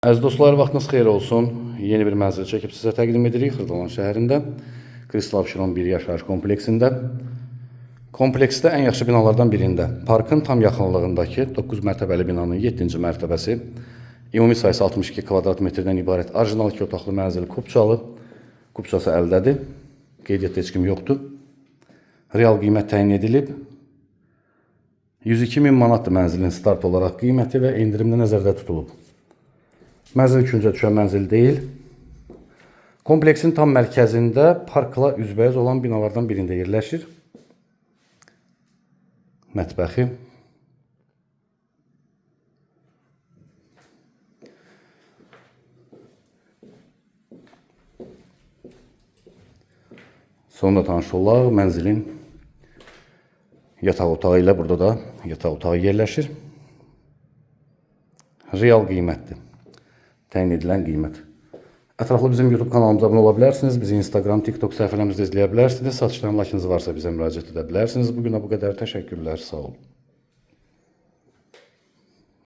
Əziz dostlar, vaxtınız xeyir olsun. Yeni bir mənzil çəkib sizə təqdim edirik Xırdalan şəhərində. Kristal Abşeron 1 yaşayış kompleksində. Kompleksdə ən yaxşı binalardan birində. Parkın tam yaxınlığındakı 9 mərtəbəli binanın 7-ci mərtəbəsi. Ümumi sayısı 62 kvadrat metrdən ibarət orijinal 2 otaqlı mənzil Kupçalı. Kupçası əldədir. Qeydiyyatda heç kim yoxdur. Real qiymət təyin edilib. 102 min manatdır mənzilin start olaraq qiyməti və endirimdə nəzərdə tutulub. Mənzil küncə düşən mənzil deyil. Kompleksin tam mərkəzində parkla üzbəyiz olan binalardan birində yerləşir. Mətbəxi. Sonunda tanış olaq. Mənzilin yataq otağı ilə burada da yataq otağı yerləşir. Real qiymətdir. Təyin edilən qiymət. Ətraflı bizim YouTube kanalımıza abunə ola bilərsiniz. Bizi Instagram, TikTok səhifələrimizdə izləyə bilərsiniz. Satışdan lakınız varsa bizə müraciət edə bilərsiniz. Bugünə bu qədər. Təşəkkürlər. Sağ olun.